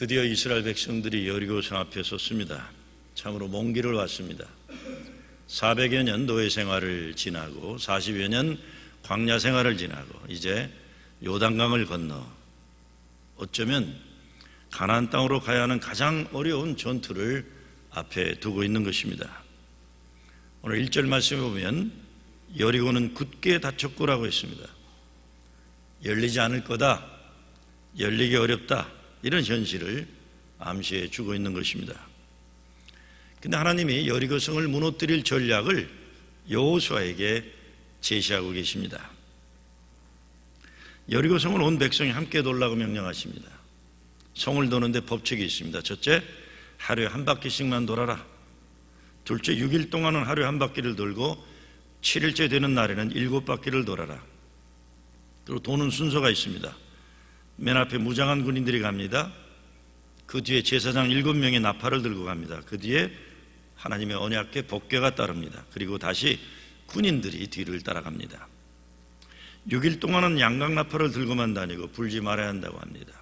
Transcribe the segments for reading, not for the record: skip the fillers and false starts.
드디어 이스라엘 백성들이 여리고성 앞에 섰습니다. 참으로 먼 길을 왔습니다. 400여 년 노예 생활을 지나고 40여 년 광야 생활을 지나고 이제 요단강을 건너 어쩌면 가나안 땅으로 가야 하는 가장 어려운 전투를 앞에 두고 있는 것입니다. 오늘 1절 말씀에 보면 여리고는 굳게 닫혔고라고 했습니다. 열리지 않을 거다, 열리기 어렵다, 이런 현실을 암시해 주고 있는 것입니다. 근데 하나님이 여리고성을 무너뜨릴 전략을 여호수아에게 제시하고 계십니다. 여리고성을 온 백성이 함께 돌라고 명령하십니다. 성을 도는데 법칙이 있습니다. 첫째, 하루에 한 바퀴씩만 돌아라. 둘째, 6일 동안은 하루에 한 바퀴를 돌고 7일째 되는 날에는 7바퀴를 돌아라. 그리고 도는 순서가 있습니다. 맨 앞에 무장한 군인들이 갑니다. 그 뒤에 제사장 7명의 나팔을 들고 갑니다. 그 뒤에 하나님의 언약궤 법궤가 따릅니다. 그리고 다시 군인들이 뒤를 따라갑니다. 6일 동안은 양각나팔을 들고만 다니고 불지 말아야 한다고 합니다.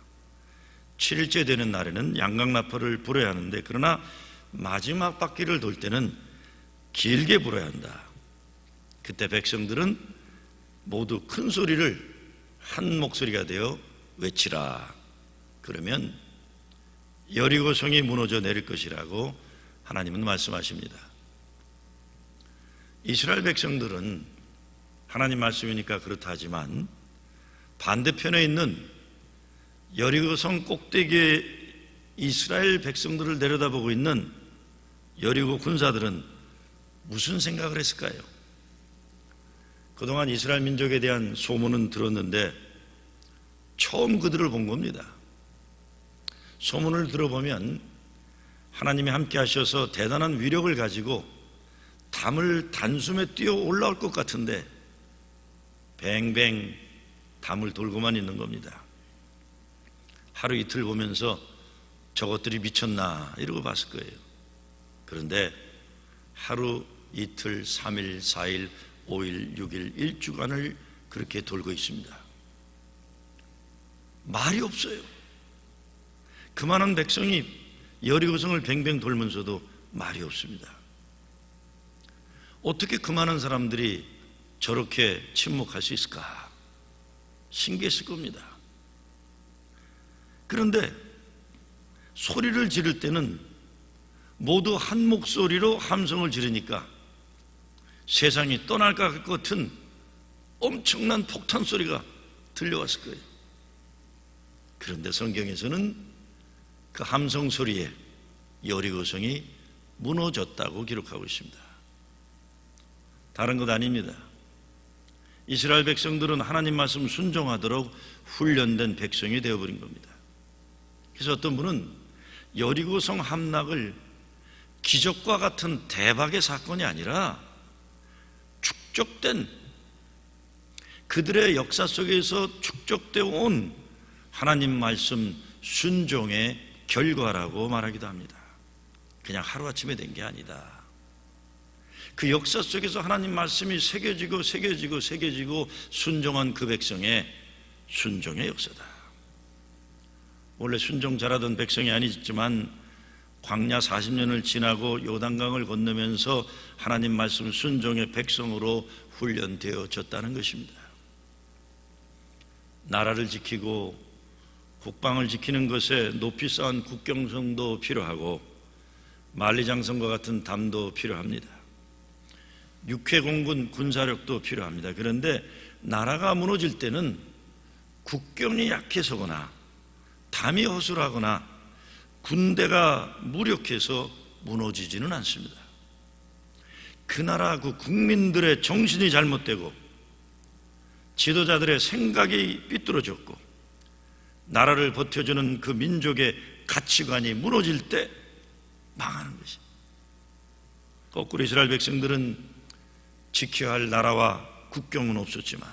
7일째 되는 날에는 양각나팔을 불어야 하는데, 그러나 마지막 바퀴를 돌 때는 길게 불어야 한다. 그때 백성들은 모두 큰 소리를 한 목소리가 되어 외치라. 그러면 여리고성이 무너져 내릴 것이라고 하나님은 말씀하십니다. 이스라엘 백성들은 하나님 말씀이니까 그렇다 하지만 반대편에 있는 여리고성 꼭대기에 이스라엘 백성들을 내려다보고 있는 여리고 군사들은 무슨 생각을 했을까요? 그동안 이스라엘 민족에 대한 소문은 들었는데 처음 그들을 본 겁니다. 소문을 들어보면 하나님이 함께 하셔서 대단한 위력을 가지고 담을 단숨에 뛰어 올라올 것 같은데 뱅뱅 담을 돌고만 있는 겁니다. 하루 이틀 보면서 저것들이 미쳤나 이러고 봤을 거예요. 그런데 하루 이틀, 3일, 4일, 5일, 6일, 1주간을 그렇게 돌고 있습니다. 말이 없어요. 그 많은 백성이 여리고성을 뱅뱅 돌면서도 말이 없습니다. 어떻게 그 많은 사람들이 저렇게 침묵할 수 있을까? 신기했을 겁니다. 그런데 소리를 지를 때는 모두 한 목소리로 함성을 지르니까 세상이 떠날 것 같은 엄청난 폭탄 소리가 들려왔을 거예요. 그런데 성경에서는 그 함성 소리에 여리고성이 무너졌다고 기록하고 있습니다. 다른 것 아닙니다. 이스라엘 백성들은 하나님 말씀 순종하도록 훈련된 백성이 되어버린 겁니다. 그래서 어떤 분은 여리고성 함락을 기적과 같은 대박의 사건이 아니라 축적된, 그들의 역사 속에서 축적되어 온 하나님 말씀 순종의 결과라고 말하기도 합니다. 그냥 하루아침에 된 게 아니다. 그 역사 속에서 하나님 말씀이 새겨지고 순종한 그 백성의 순종의 역사다. 원래 순종 잘하던 백성이 아니지만 광야 40년을 지나고 요단강을 건너면서 하나님 말씀 순종의 백성으로 훈련되어졌다는 것입니다. 나라를 지키고 국방을 지키는 것에 높이 쌓은 국경성도 필요하고 만리장성과 같은 담도 필요합니다. 육해공군 군사력도 필요합니다. 그런데 나라가 무너질 때는 국경이 약해서거나 담이 허술하거나 군대가 무력해서 무너지지는 않습니다. 그 나라 그 국민들의 정신이 잘못되고 지도자들의 생각이 삐뚤어졌고 나라를 버텨주는 그 민족의 가치관이 무너질 때 망하는 것이. 거꾸로 이스라엘 백성들은 지켜야 할 나라와 국경은 없었지만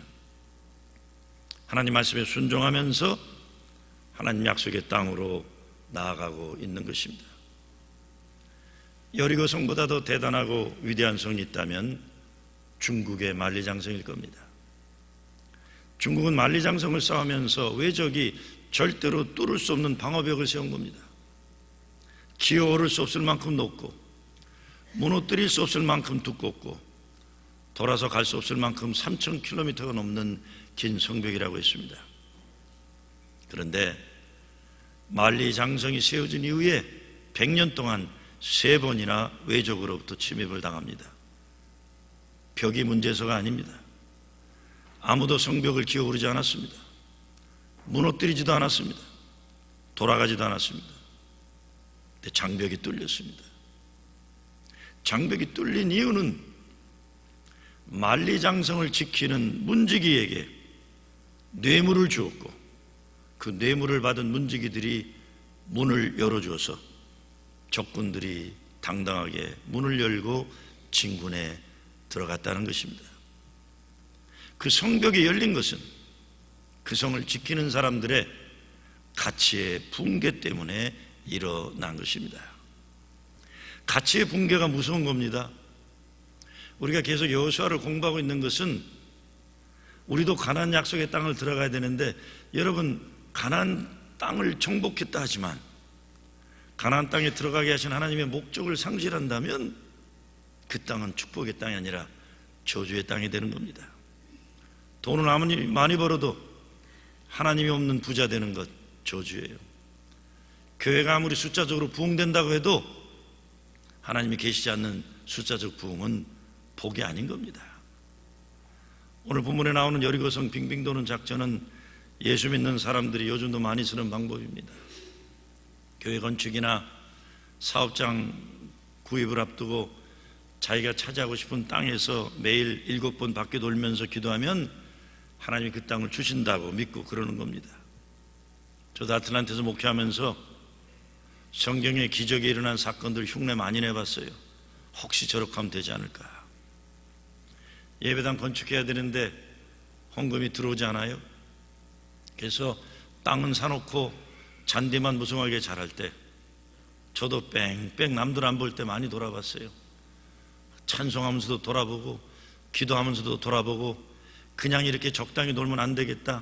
하나님 말씀에 순종하면서 하나님 약속의 땅으로 나아가고 있는 것입니다. 여리고성보다 더 대단하고 위대한 성이 있다면 중국의 만리장성일 겁니다. 중국은 만리장성을 쌓으면서 외적이 절대로 뚫을 수 없는 방어벽을 세운 겁니다. 기어오를 수 없을 만큼 높고 무너뜨릴 수 없을 만큼 두껍고 돌아서 갈 수 없을 만큼 3,000km가 넘는 긴 성벽이라고 했습니다. 그런데 만리장성이 세워진 이후에 100년 동안 3번이나 외적으로부터 침입을 당합니다. 벽이 문제서가 아닙니다. 아무도 성벽을 기어오르지 않았습니다. 무너뜨리지도 않았습니다. 돌아가지도 않았습니다. 근데 장벽이 뚫렸습니다. 장벽이 뚫린 이유는 만리장성을 지키는 문지기에게 뇌물을 주었고 그 뇌물을 받은 문지기들이 문을 열어주어서 적군들이 당당하게 문을 열고 진군에 들어갔다는 것입니다. 그 성벽이 열린 것은 그 성을 지키는 사람들의 가치의 붕괴 때문에 일어난 것입니다. 가치의 붕괴가 무서운 겁니다. 우리가 계속 여호수아를 공부하고 있는 것은 우리도 가나안 약속의 땅을 들어가야 되는데, 여러분, 가나안 땅을 정복했다 하지만 가나안 땅에 들어가게 하신 하나님의 목적을 상실한다면 그 땅은 축복의 땅이 아니라 저주의 땅이 되는 겁니다. 돈을 아무리 많이 벌어도 하나님이 없는 부자 되는 것 저주예요. 교회가 아무리 숫자적으로 부흥된다고 해도 하나님이 계시지 않는 숫자적 부흥은 복이 아닌 겁니다. 오늘 본문에 나오는 여리고성 빙빙 도는 작전은 예수 믿는 사람들이 요즘도 많이 쓰는 방법입니다. 교회 건축이나 사업장 구입을 앞두고 자기가 차지하고 싶은 땅에서 매일 7번 바퀴 돌면서 기도하면 하나님이 그 땅을 주신다고 믿고 그러는 겁니다. 저도 아틀란티에서 목회하면서 성경에 기적이 일어난 사건들 흉내 많이 내봤어요. 혹시 저렇게 하면 되지 않을까. 예배당 건축해야 되는데 헌금이 들어오지 않아요. 그래서 땅은 사놓고 잔디만 무성하게 자랄 때 저도 뺑뺑 남들 안 볼 때 많이 돌아봤어요. 찬송하면서도 돌아보고 기도하면서도 돌아보고 그냥 이렇게 적당히 놀면 안 되겠다.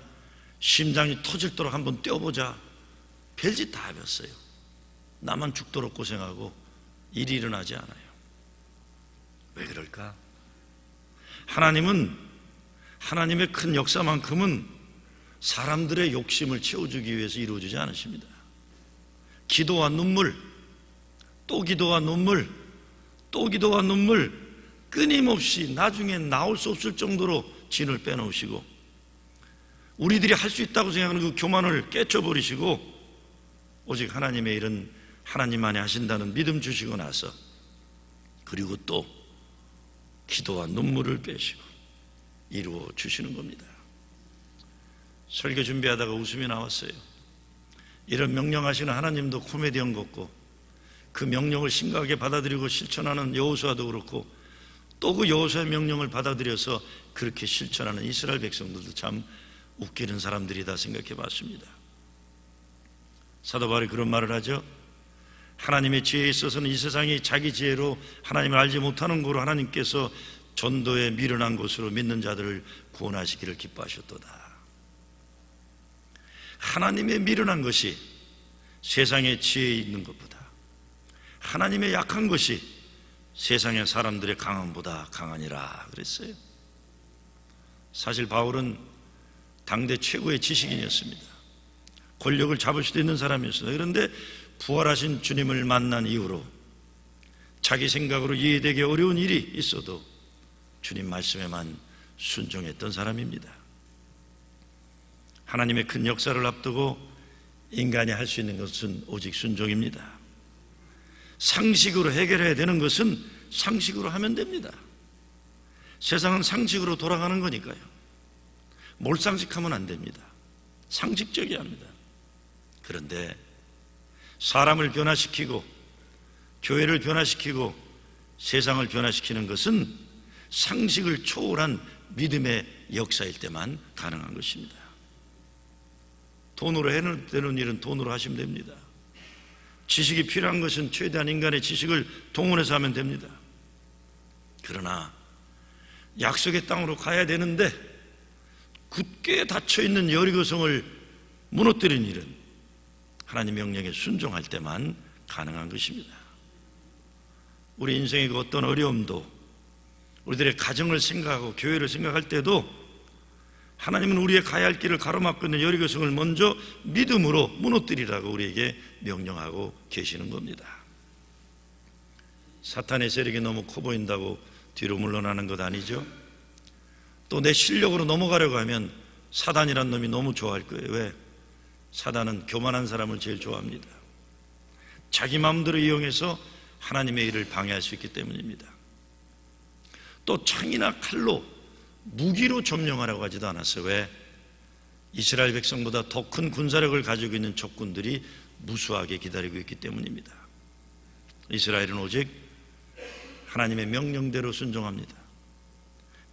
심장이 터질도록 한번 뛰어보자. 별짓 다 해봤어요. 나만 죽도록 고생하고 일이 일어나지 않아요. 왜 그럴까? 하나님은 하나님의 큰 역사만큼은 사람들의 욕심을 채워주기 위해서 이루어지지 않으십니다. 기도와 눈물, 또 기도와 눈물, 또 기도와 눈물, 끊임없이 나중에 나올 수 없을 정도로 진을 빼놓으시고 우리들이 할 수 있다고 생각하는 그 교만을 깨쳐버리시고 오직 하나님의 일은 하나님만이 하신다는 믿음 주시고 나서 그리고 또 기도와 눈물을 빼시고 이루어 주시는 겁니다. 설교 준비하다가 웃음이 나왔어요. 이런 명령하시는 하나님도 코미디언 같고 그 명령을 심각하게 받아들이고 실천하는 여호수아도 그렇고 또 그 여호수아의 명령을 받아들여서 그렇게 실천하는 이스라엘 백성들도 참 웃기는 사람들이다 생각해 봤습니다. 사도 바울이 그런 말을 하죠. 하나님의 지혜에 있어서는 이 세상이 자기 지혜로 하나님을 알지 못하는 거로 하나님께서 전도에 미련한 것으로 믿는 자들을 구원하시기를 기뻐하셨도다. 하나님의 미련한 것이 세상의 지혜에 있는 것보다, 하나님의 약한 것이 세상의 사람들의 강함보다 강하니라 그랬어요. 사실 바울은 당대 최고의 지식인이었습니다. 권력을 잡을 수도 있는 사람이었습니다. 그런데 부활하신 주님을 만난 이후로 자기 생각으로 이해되기 어려운 일이 있어도 주님 말씀에만 순종했던 사람입니다. 하나님의 큰 역사를 앞두고 인간이 할 수 있는 것은 오직 순종입니다. 상식으로 해결해야 되는 것은 상식으로 하면 됩니다. 세상은 상식으로 돌아가는 거니까요. 몰상식하면 안 됩니다. 상식적이어야 합니다. 그런데 사람을 변화시키고 교회를 변화시키고 세상을 변화시키는 것은 상식을 초월한 믿음의 역사일 때만 가능한 것입니다. 돈으로 해야 되는 일은 돈으로 하시면 됩니다. 지식이 필요한 것은 최대한 인간의 지식을 동원해서 하면 됩니다. 그러나 약속의 땅으로 가야 되는데 굳게 닫혀있는 여리고성을 무너뜨린 일은 하나님 명령에 순종할 때만 가능한 것입니다. 우리 인생의 그 어떤 어려움도, 우리들의 가정을 생각하고 교회를 생각할 때도 하나님은 우리의 가야 할 길을 가로막고 있는 여리고성을 먼저 믿음으로 무너뜨리라고 우리에게 명령하고 계시는 겁니다. 사탄의 세력이 너무 커 보인다고 뒤로 물러나는 것 아니죠? 또 내 실력으로 넘어가려고 하면 사단이란 놈이 너무 좋아할 거예요. 왜? 사단은 교만한 사람을 제일 좋아합니다. 자기 마음대로 이용해서 하나님의 일을 방해할 수 있기 때문입니다. 또 창이나 칼로, 무기로 점령하라고 하지도 않았어요. 왜? 이스라엘 백성보다 더 큰 군사력을 가지고 있는 적군들이 무수하게 기다리고 있기 때문입니다. 이스라엘은 오직 하나님의 명령대로 순종합니다.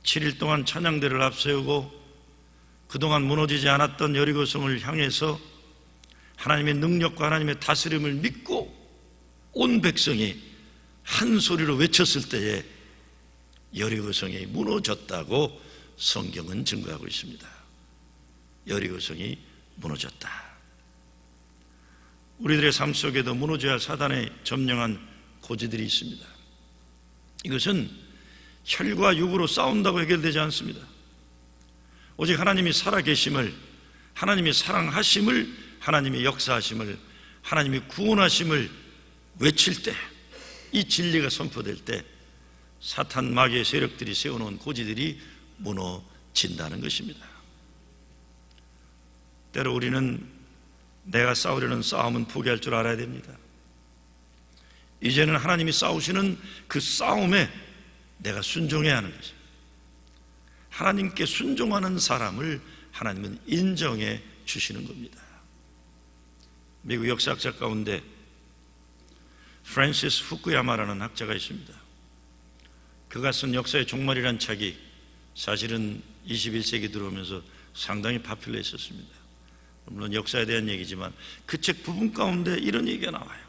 7일 동안 찬양대를 앞세우고 그동안 무너지지 않았던 여리고성을 향해서 하나님의 능력과 하나님의 다스림을 믿고 온 백성이 한 소리로 외쳤을 때에 여리고성이 무너졌다고 성경은 증거하고 있습니다. 여리고성이 무너졌다. 우리들의 삶 속에도 무너져야 할 사단의 점령한 고지들이 있습니다. 이것은 혈과 육으로 싸운다고 해결되지 않습니다. 오직 하나님이 살아계심을, 하나님이 사랑하심을, 하나님이 역사하심을, 하나님이 구원하심을 외칠 때, 이 진리가 선포될 때 사탄 마귀의 세력들이 세워놓은 고지들이 무너진다는 것입니다. 때로 우리는 내가 싸우려는 싸움은 포기할 줄 알아야 됩니다. 이제는 하나님이 싸우시는 그 싸움에 내가 순종해야 하는 것입니다. 하나님께 순종하는 사람을 하나님은 인정해 주시는 겁니다. 미국 역사학자 가운데 프랜시스 후쿠야마라는 학자가 있습니다. 그가 쓴 역사의 종말이란 책이 사실은 21세기 들어오면서 상당히 파퓰러했었습니다. 물론 역사에 대한 얘기지만 그 책 부분 가운데 이런 얘기가 나와요.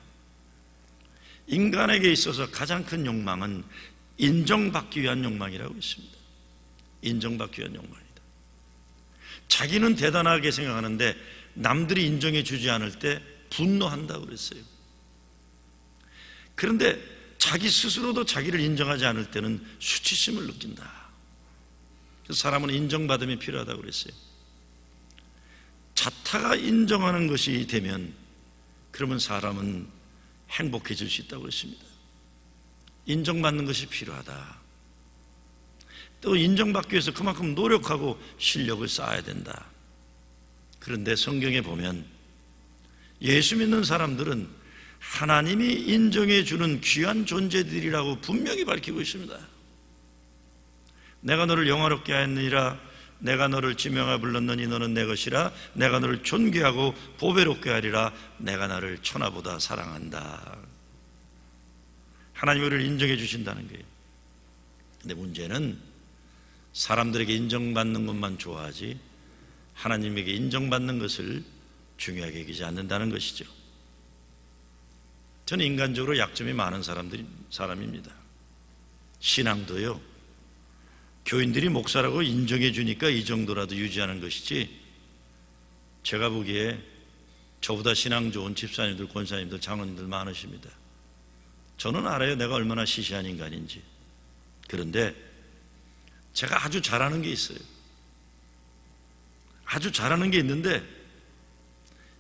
인간에게 있어서 가장 큰 욕망은 인정받기 위한 욕망이라고 있습니다. 인정받기 위한 욕망이다. 자기는 대단하게 생각하는데 남들이 인정해 주지 않을 때 분노한다고 그랬어요. 그런데 자기 스스로도 자기를 인정하지 않을 때는 수치심을 느낀다. 그래서 사람은 인정받음이 필요하다고 그랬어요. 자타가 인정하는 것이 되면 그러면 사람은 행복해질 수 있다고 했습니다. 인정받는 것이 필요하다. 또 인정받기 위해서 그만큼 노력하고 실력을 쌓아야 된다. 그런데 성경에 보면 예수 믿는 사람들은 하나님이 인정해 주는 귀한 존재들이라고 분명히 밝히고 있습니다. 내가 너를 영화롭게 하였느니라. 내가 너를 지명하여 불렀느니 너는 내 것이라. 내가 너를 존귀하고 보배롭게 하리라. 내가 너를 천하보다 사랑한다. 하나님이 우리를 인정해 주신다는 거예요. 근데 문제는 사람들에게 인정받는 것만 좋아하지 하나님에게 인정받는 것을 중요하게 여기지 않는다는 것이죠. 저는 인간적으로 약점이 많은 사람입니다. 신앙도요, 교인들이 목사라고 인정해 주니까 이 정도라도 유지하는 것이지, 제가 보기에 저보다 신앙 좋은 집사님들, 권사님들, 장로님들 많으십니다. 저는 알아요, 내가 얼마나 시시한 인간인지. 그런데 제가 아주 잘하는 게 있어요. 아주 잘하는 게 있는데,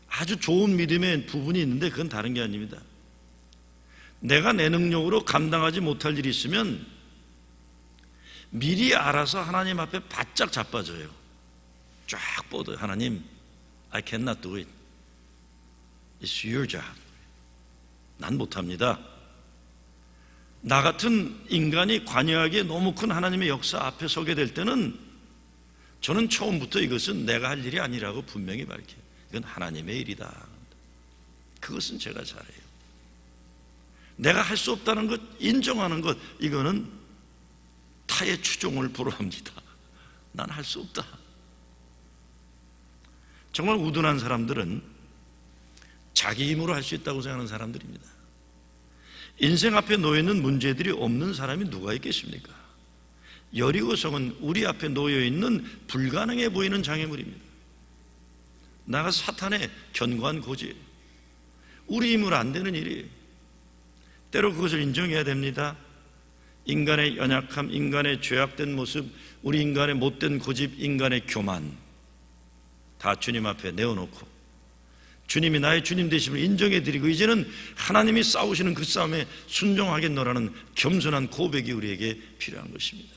아주 좋은 믿음의 부분이 있는데 그건 다른 게 아닙니다. 내가 내 능력으로 감당하지 못할 일이 있으면 미리 알아서 하나님 앞에 바짝 자빠져요. 쫙 뻗어요. 하나님, I cannot do it. It's your job. 난 못합니다. 나 같은 인간이 관여하기에 너무 큰 하나님의 역사 앞에 서게 될 때는 저는 처음부터 이것은 내가 할 일이 아니라고 분명히 밝혀요. 이건 하나님의 일이다. 그것은 제가 잘해요. 내가 할 수 없다는 것, 인정하는 것, 이거는 타의 추종을 불허합니다. 난 할 수 없다. 정말 우둔한 사람들은 자기 힘으로 할 수 있다고 생각하는 사람들입니다. 인생 앞에 놓여있는 문제들이 없는 사람이 누가 있겠습니까? 여리고성은 우리 앞에 놓여있는 불가능해 보이는 장애물입니다. 나가서 사탄의 견고한 고지예요. 우리 힘으로 안 되는 일이에요. 때로 그것을 인정해야 됩니다. 인간의 연약함, 인간의 죄악된 모습, 우리 인간의 못된 고집, 인간의 교만 다 주님 앞에 내어놓고 주님이 나의 주님 되심을 인정해드리고 이제는 하나님이 싸우시는 그 싸움에 순종하겠노라는 겸손한 고백이 우리에게 필요한 것입니다.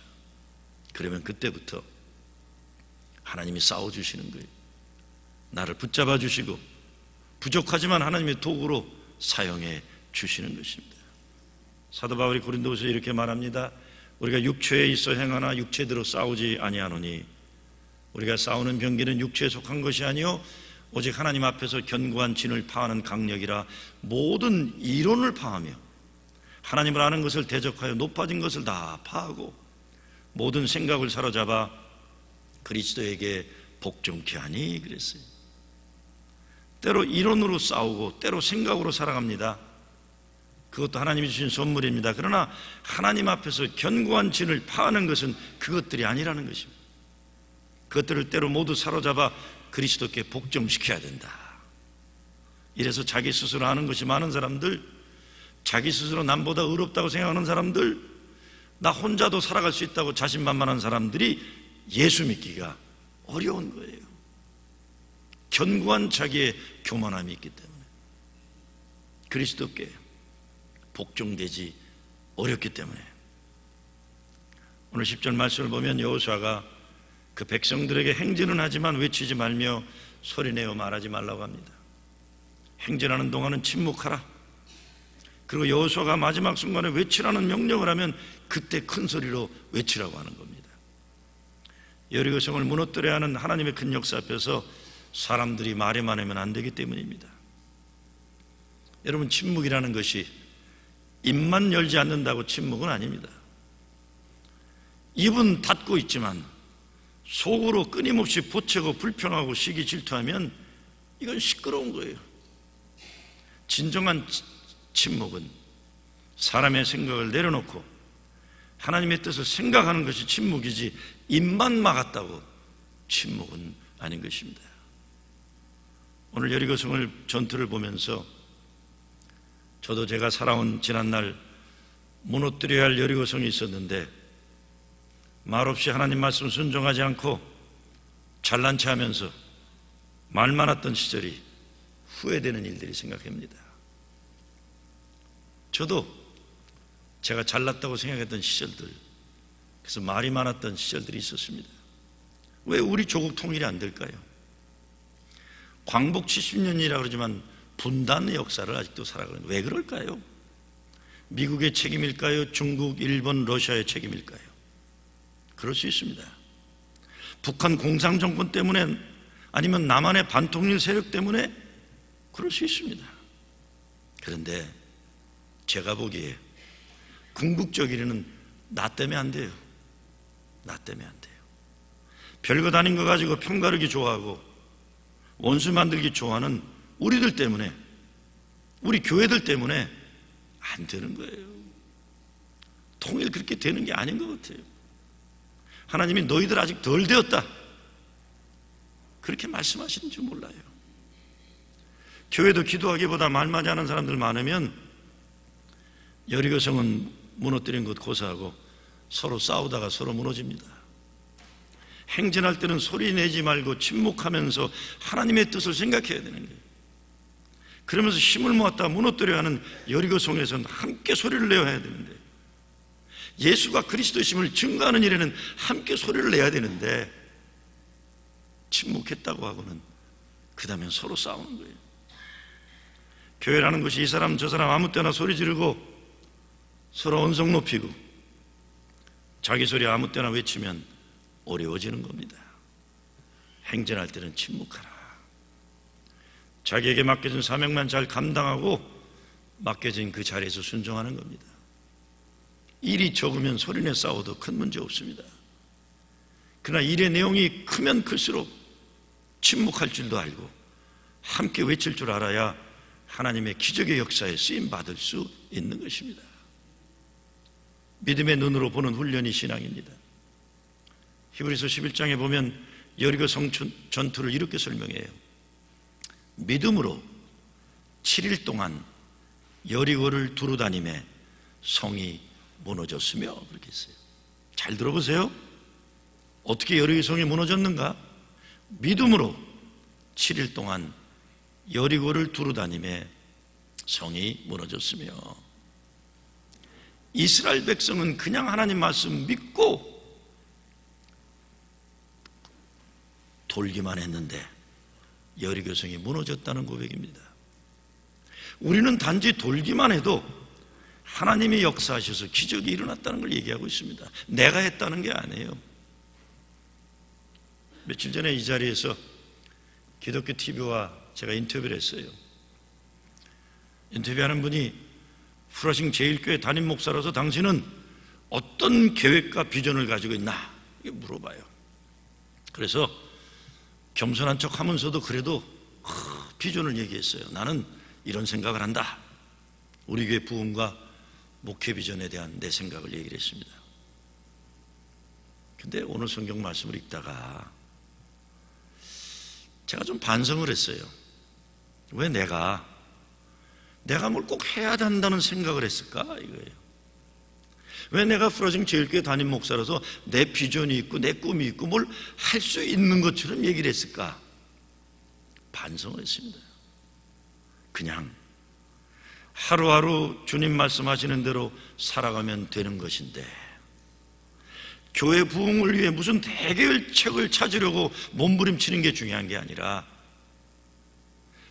그러면 그때부터 하나님이 싸워주시는 거예요. 나를 붙잡아 주시고 부족하지만 하나님의 도구로 사용해 주시는 것입니다. 사도 바울이 고린도후서에 이렇게 말합니다. 우리가 육체에 있어 행하나 육체대로 싸우지 아니하노니 우리가 싸우는 병기는 육체에 속한 것이 아니요 오직 하나님 앞에서 견고한 진을 파하는 강력이라 모든 이론을 파하며 하나님을 아는 것을 대적하여 높아진 것을 다 파하고 모든 생각을 사로잡아 그리스도에게 복종케 하니 그랬어요. 때로 이론으로 싸우고 때로 생각으로 살아갑니다. 그것도 하나님이 주신 선물입니다. 그러나 하나님 앞에서 견고한 진을 파하는 것은 그것들이 아니라는 것입니다. 그것들을 때로 모두 사로잡아 그리스도께 복종시켜야 된다. 이래서 자기 스스로 하는 것이 많은 사람들, 자기 스스로 남보다 의롭다고 생각하는 사람들, 나 혼자도 살아갈 수 있다고 자신만만한 사람들이 예수 믿기가 어려운 거예요. 견고한 자기의 교만함이 있기 때문에 그리스도께 복종되지 어렵기 때문에 오늘 10절 말씀을 보면 여호수아가 그 백성들에게 행진은 하지만 외치지 말며 소리내어 말하지 말라고 합니다. 행진하는 동안은 침묵하라. 그리고 여호수아가 마지막 순간에 외치라는 명령을 하면 그때 큰 소리로 외치라고 하는 겁니다. 여리고 성을 무너뜨려야 하는 하나님의 큰 역사 앞에서 사람들이 말에만 하면 안 되기 때문입니다. 여러분, 침묵이라는 것이 입만 열지 않는다고 침묵은 아닙니다. 입은 닫고 있지만 속으로 끊임없이 보채고 불평하고 시기 질투하면 이건 시끄러운 거예요. 진정한 침묵은 사람의 생각을 내려놓고 하나님의 뜻을 생각하는 것이 침묵이지 입만 막았다고 침묵은 아닌 것입니다. 오늘 여리고성을 전투를 보면서 저도 제가 살아온 지난날 무너뜨려야 할 여리고성이 있었는데 말없이 하나님 말씀 순종하지 않고 잘난 체 하면서 말 많았던 시절이 후회되는 일들이 생각합니다. 저도 제가 잘났다고 생각했던 시절들, 그래서 말이 많았던 시절들이 있었습니다. 왜 우리 조국 통일이 안 될까요? 광복 70년이라고 그러지만 분단의 역사를 아직도 살아가는 거예요. 왜 그럴까요? 미국의 책임일까요? 중국, 일본, 러시아의 책임일까요? 그럴 수 있습니다. 북한 공산정권 때문에 아니면 남한의 반통일 세력 때문에 그럴 수 있습니다. 그런데 제가 보기에 궁극적 1위는 나 때문에 안 돼요. 나 때문에 안 돼요. 별것 아닌 거 가지고 편가르기 좋아하고 원수 만들기 좋아하는 우리들 때문에, 우리 교회들 때문에 안 되는 거예요. 통일 그렇게 되는 게 아닌 것 같아요. 하나님이 너희들 아직 덜 되었다 그렇게 말씀하시는 줄 몰라요. 교회도 기도하기보다 말마지 하는 사람들 많으면 여리고성은 무너뜨린 것 고사하고 서로 싸우다가 서로 무너집니다. 행진할 때는 소리 내지 말고 침묵하면서 하나님의 뜻을 생각해야 되는 거예요. 그러면서 힘을 모았다 무너뜨려야 하는 여리고성에서는 함께 소리를 내야 되는데, 예수가 그리스도이심을 증거하는 일에는 함께 소리를 내야 되는데 침묵했다고 하고는 그 다음엔 서로 싸우는 거예요. 교회라는 것이 이 사람 저 사람 아무 때나 소리 지르고 서로 언성 높이고 자기 소리 아무 때나 외치면 어려워지는 겁니다. 행진할 때는 침묵하라. 자기에게 맡겨진 사명만 잘 감당하고 맡겨진 그 자리에서 순종하는 겁니다. 일이 적으면 소리내 싸워도 큰 문제 없습니다. 그러나 일의 내용이 크면 클수록 침묵할 줄도 알고 함께 외칠 줄 알아야 하나님의 기적의 역사에 쓰임받을 수 있는 것입니다. 믿음의 눈으로 보는 훈련이 신앙입니다. 히브리서 11장에 보면 여리고 성 전투를 이렇게 설명해요. 믿음으로 7일 동안 여리고를 두루다니며 성이 무너졌으며, 그렇게 했어요. 잘 들어보세요. 어떻게 여리고 성이 무너졌는가? 믿음으로 7일 동안 여리고를 두루다니며 성이 무너졌으며. 이스라엘 백성은 그냥 하나님 말씀 믿고 돌기만 했는데 여리고 성이 무너졌다는 고백입니다. 우리는 단지 돌기만 해도 하나님이 역사하셔서 기적이 일어났다는 걸 얘기하고 있습니다. 내가 했다는 게 아니에요. 며칠 전에 이 자리에서 기독교 TV와 제가 인터뷰를 했어요. 인터뷰하는 분이 프라싱 제1교회 담임 목사로서 당신은 어떤 계획과 비전을 가지고 있나? 이게 물어봐요. 그래서 겸손한 척 하면서도 그래도 비전을 얘기했어요. 나는 이런 생각을 한다. 우리 교회 부흥과 목회 비전에 대한 내 생각을 얘기를 했습니다. 근데 오늘 성경 말씀을 읽다가 제가 좀 반성을 했어요. 왜 내가 뭘 꼭 해야 한다는 생각을 했을까? 이거예요. 왜 내가 프라싱 제1교회 담임 목사라서 내 비전이 있고 내 꿈이 있고 뭘 할 수 있는 것처럼 얘기를 했을까? 반성을 했습니다. 그냥 하루하루 주님 말씀하시는 대로 살아가면 되는 것인데, 교회 부흥을 위해 무슨 대결책을 찾으려고 몸부림치는 게 중요한 게 아니라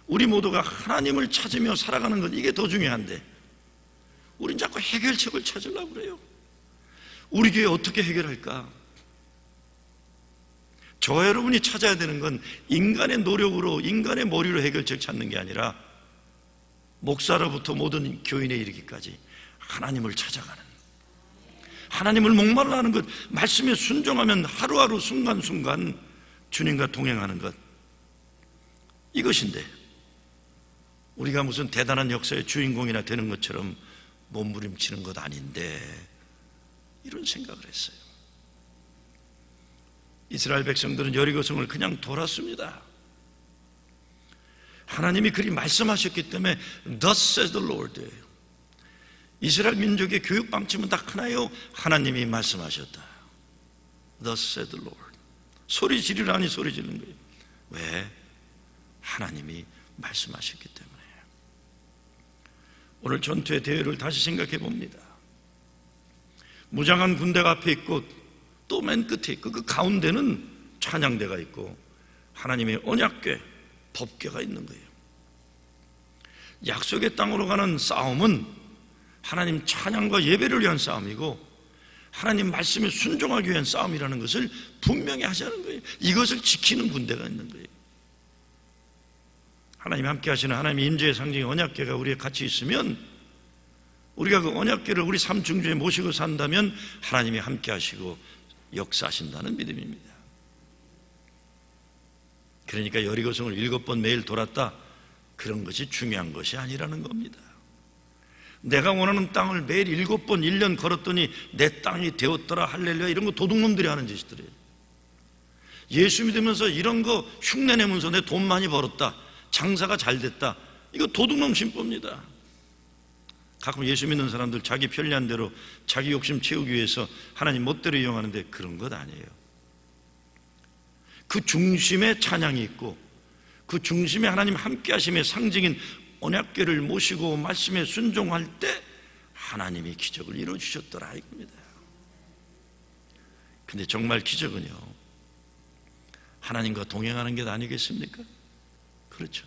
우리 모두가 하나님을 찾으며 살아가는 것, 이게 더 중요한데 우린 자꾸 해결책을 찾으려고 그래요. 우리 교회 어떻게 해결할까? 저와 여러분이 찾아야 되는 건 인간의 노력으로, 인간의 머리로 해결책 찾는 게 아니라 목사로부터 모든 교인에 이르기까지 하나님을 찾아가는, 하나님을 목말라 하는 것, 말씀에 순종하면 하루하루 순간순간 주님과 동행하는 것, 이것인데 우리가 무슨 대단한 역사의 주인공이나 되는 것처럼 몸부림치는 것 아닌데, 이런 생각을 했어요. 이스라엘 백성들은 여리고성을 그냥 돌았습니다. 하나님이 그리 말씀하셨기 때문에 Thus says the Lord, 이스라엘 민족의 교육 방침은 딱 하나요. 하나님이 말씀하셨다. Thus said the Lord. 소리 지르라니 소리 지르는 거예요. 왜? 하나님이 말씀하셨기 때문에. 오늘 전투의 대회를 다시 생각해 봅니다. 무장한 군대가 앞에 있고 또 맨 끝에 있고 그 가운데는 찬양대가 있고 하나님의 언약궤, 법궤가 있는 거예요. 약속의 땅으로 가는 싸움은 하나님 찬양과 예배를 위한 싸움이고 하나님 말씀에 순종하기 위한 싸움이라는 것을 분명히 하자는 거예요. 이것을 지키는 군대가 있는 거예요. 하나님 함께 하시는 하나님의 임재의 상징의 언약궤가 우리에 같이 있으면, 우리가 그 언약궤를 우리 삶 중심에 모시고 산다면 하나님이 함께 하시고 역사하신다는 믿음입니다. 그러니까 여리고성을 7번 매일 돌았다, 그런 것이 중요한 것이 아니라는 겁니다. 내가 원하는 땅을 매일 7번 1년 걸었더니 내 땅이 되었더라 할렐루야, 이런 거 도둑놈들이 하는 짓들이에요. 예수 믿으면서 이런 거 흉내내면서 내 돈 많이 벌었다, 장사가 잘 됐다, 이거 도둑놈 심보입니다. 가끔 예수 믿는 사람들 자기 편리한 대로 자기 욕심 채우기 위해서 하나님 멋대로 이용하는데 그런 것 아니에요. 그 중심에 찬양이 있고 그 중심에 하나님 함께 하심의 상징인 언약궤를 모시고 말씀에 순종할 때 하나님이 기적을 이루어주셨더라 이겁니다. 근데 정말 기적은요, 하나님과 동행하는 게 아니겠습니까? 그렇죠.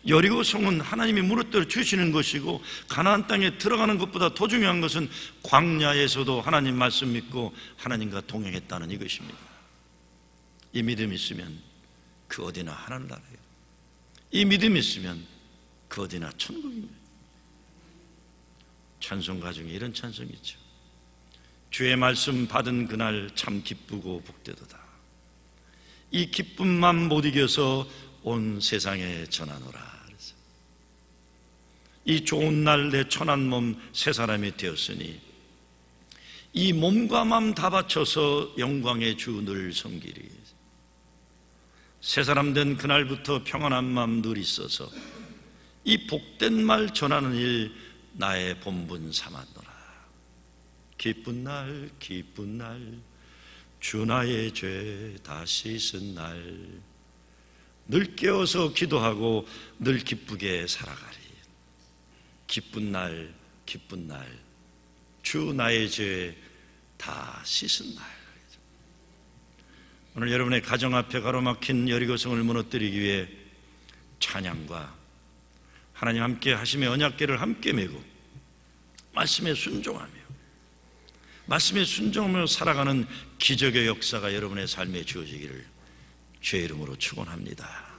여리고 성은 하나님이 무릇대로 주시는 것이고 가나안 땅에 들어가는 것보다 더 중요한 것은 광야에서도 하나님 말씀 믿고 하나님과 동행했다는 이것입니다. 이 믿음이 있으면 그 어디나 하늘나라예요. 이 믿음이 있으면 그 어디나 천국입니다. 찬송가 중에 이런 찬송이 있죠. 주의 말씀 받은 그날 참 기쁘고 복되도다. 이 기쁨만 못 이겨서 온 세상에 전하노라. 이 좋은 날 내 천한 몸 새 사람이 되었으니 이 몸과 마음 다 바쳐서 영광의 주 늘 섬기리. 새 사람 된 그날부터 평안한 마음 늘 있어서 이 복된 말 전하는 일 나의 본분 삼았노라. 기쁜 날 기쁜 날 주 나의 죄 다 씻은 날 늘 깨어서 기도하고 늘 기쁘게 살아가리. 기쁜 날 기쁜 날 주 나의 죄 다 씻은 날. 오늘 여러분의 가정 앞에 가로막힌 여리고성을 무너뜨리기 위해 찬양과 하나님 함께 하심의 언약궤를 함께 메고 말씀에 순종하며 살아가는 기적의 역사가 여러분의 삶에 주어지기를 주의 이름으로 축원합니다.